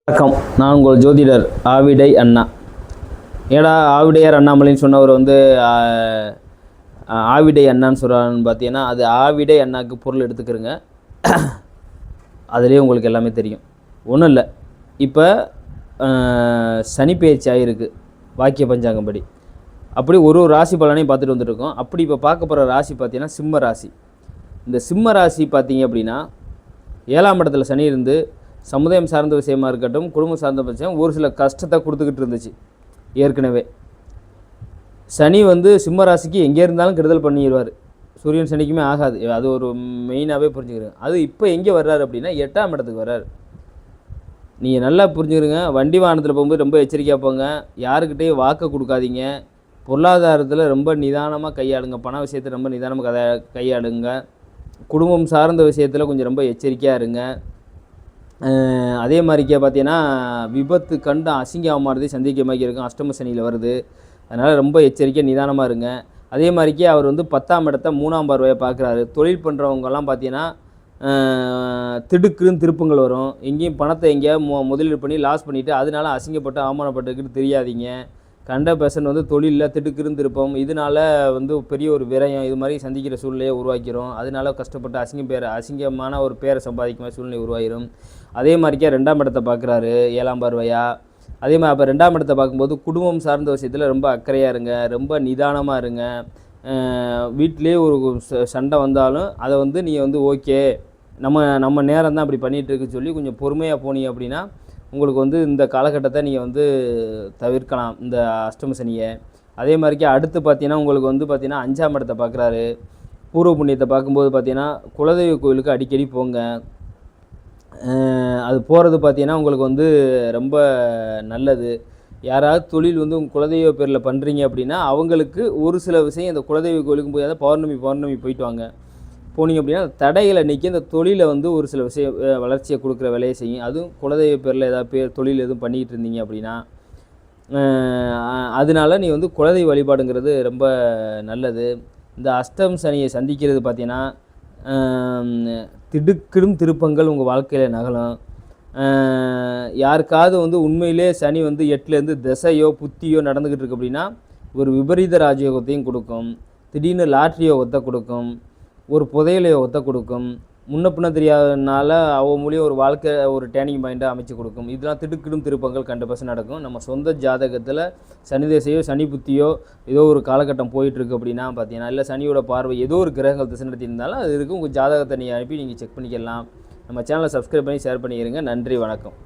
வணக்கம். நான் உங்கள் ஜோதிடர் ஆவிடை அண்ணா. ஏடா ஆவிடையார் அண்ணாமலைன்னு சொன்னவர் ஆவிடை அண்ணான்னு சொல்கிறான்னு பார்த்தீங்கன்னா, அது ஆவிடை அண்ணாவுக்கு பொருள் எடுத்துக்கிறங்க. அதுலேயே உங்களுக்கு எல்லாமே தெரியும். ஒன்றும் இல்லை, இப்போ சனி பெயர்ச்சி ஆகிருக்கு வாக்கிய பஞ்சாங்கப்படி. அப்படி ஒரு ராசி பலனையும் பார்த்துட்டு வந்துட்டுருக்கோம். அப்படி இப்போ பார்க்க போகிற ராசி பார்த்தீங்கன்னா சிம்ம ராசி. இந்த சிம்ம ராசி பார்த்தீங்க அப்படின்னா 7ஆம் இடத்துல சனி இருந்து சமுதாயம் சார்ந்த விஷயமா இருக்கட்டும், குடும்பம் சார்ந்த விஷயம் ஒரு சில கஷ்டத்தை கொடுத்துக்கிட்டு இருந்துச்சு. ஏற்கனவே சனி சிம்ம ராசிக்கு எங்கே இருந்தாலும் கெடுதல் பண்ணிடுவார். சூரியன் சனிக்குமே ஆகாது, அது ஒரு மெயினாகவே புரிஞ்சுக்கிறேன். அது இப்போ எங்கே வர்றாரு அப்படின்னா 8ஆம் இடத்துக்கு வர்றாரு. நீங்கள் நல்லா புரிஞ்சுக்கிறீங்க. வண்டி வாகனத்தில் போகும்போது ரொம்ப எச்சரிக்கையாக போங்க. யாருக்கிட்டேயும் வாக்கு கொடுக்காதீங்க. பொருளாதாரத்தில் ரொம்ப நிதானமாக கையாளுங்க. பண விஷயத்தில் ரொம்ப நிதானமாக கையாளுங்க. குடும்பம் சார்ந்த விஷயத்தில் கொஞ்சம் ரொம்ப எச்சரிக்கையாக இருங்க. அதே மாதிரிக்கே பார்த்தீங்கன்னா விபத்து கண்டு அசிங்கமானதை சந்திக்க மாதிரி இருக்கும். அஷ்டம சனியில் வருது, அதனால் ரொம்ப எச்சரிக்கை நிதானமாக இருங்க. அதே மாதிரிக்கே அவர் 10ஆம் இடத்த 3ஆம் பார்வையை பார்க்குறாரு. தொழில் பண்ணுறவங்கெல்லாம் பார்த்தீங்கன்னா திடுக்குன்னு திருப்பங்கள் வரும். எங்கேயும் பணத்தை எங்கேயாவது முதலீடு பண்ணி லாஸ் பண்ணிவிட்டு அதனால அசிங்கப்பட்டு அவமானப்பட்டுக்கிட்டு தெரியாதீங்க. கண்ட பெர்சன் தொழிலில் திடுக்குன்னு திருப்பம், இதனால் பெரிய ஒரு விரயம் இது மாதிரி சந்திக்கிற சூழ்நிலையை உருவாக்கிறோம். அதனால கஷ்டப்பட்டு அசிங்கமான ஒரு பேரை சம்பாதிக்கிற சூழ்நிலை உருவாகிடும். அதே மாதிரிக்கே 2ஆம் இடத்தை பார்க்குறாரு 7ஆம் பார்வையா. அதே மாதிரி அப்போ 2ஆம் இடத்தை பார்க்கும்போது குடும்பம் சார்ந்த விஷயத்தில் ரொம்ப அக்கறையாக இருங்க, ரொம்ப நிதானமாக இருங்க. வீட்டிலே ஒரு சண்டை வந்தாலும் அதை நீங்கள் ஓகே நம்ம நேரம் தான் அப்படி பண்ணிகிட்ருக்கு சொல்லி கொஞ்சம் பொறுமையாக போனீங்க அப்படின்னா உங்களுக்கு இந்த காலகட்டத்தை நீங்கள் தவிர்க்கலாம், இந்த அஷ்டம சனியை. அதே மாதிரிக்கே அடுத்து பார்த்தீங்கன்னா உங்களுக்கு பார்த்தீங்கன்னா 5ஆம் இடத்தை பார்க்குறாரு. பூர்வ புண்ணியத்தை பார்க்கும்போது பார்த்தீங்கன்னா குலதெய்வ கோயிலுக்கு அடிக்கடி போங்க. அது போகிறது பார்த்தீங்கன்னா உங்களுக்கு ரொம்ப நல்லது. யாராவது தொழில் உங்கள் குலதெய்வ பேரில் பண்ணுறீங்க அப்படின்னா அவங்களுக்கு ஒரு சில விஷயம் இந்த குலதெய்வ கோயிலுக்கும் போய் பௌர்ணமி போயிட்டு வாங்க. போனீங்க அப்படின்னா தடைகளை நீக்கி இந்த தொழிலை ஒரு சில விஷயம் வளர்ச்சியை கொடுக்குற வேலையை செய்யும். அதுவும் குலதெய்வ பேரில் ஏதாவது தொழில் எதுவும் பண்ணிக்கிட்டு இருந்தீங்க அப்படின்னா அதனால நீ குலதெய்வ வழிபாடுங்கிறது ரொம்ப நல்லது. இந்த அஷ்டம் சனியை சந்திக்கிறது பார்த்தீங்கன்னா திடுக்கிடும் திருப்பங்கள் உங்கள் வாழ்க்கையில் நகலும். யாருக்காவது உண்மையிலே சனி 8லேருந்து திசையோ புத்தியோ நடந்துக்கிட்டு இருக்கு அப்படின்னா ஒரு விபரீத ராஜயோகத்தையும் கொடுக்கும். திடீர்னு லாட்ரி யோகத்தை கொடுக்கும், ஒரு புதையல் யோகத்தை கொடுக்கும். முன்ன பின்ன தெரியாதனால மூலியம் ஒரு வாழ்க்கை ஒரு டேர்னிங் பாயிண்ட்டை அமைச்சு கொடுக்கும். இதெல்லாம் திடுக்கிடும் திருப்பங்கள் கண்டிப்பாக நடக்கும். நம்ம சொந்த ஜாதகத்தில் சனி திசையோ சனி புத்தியோ ஏதோ ஒரு காலகட்டம் போயிட்டுருக்கு அப்படின்னா பார்த்தீங்கன்னா, இல்லை சனியோட பார்வை ஏதோ ஒரு கிரகங்கள் திசை நடத்தியிருந்தாலும் அது இருக்கும். உங்கள் ஜாதகத்தை நீங்கள் அனுப்பி நீங்கள் செக் பண்ணிக்கலாம். நம்ம சேனலை சப்ஸ்கிரைப் பண்ணி ஷேர் பண்ணிடுங்க. நன்றி, வணக்கம்.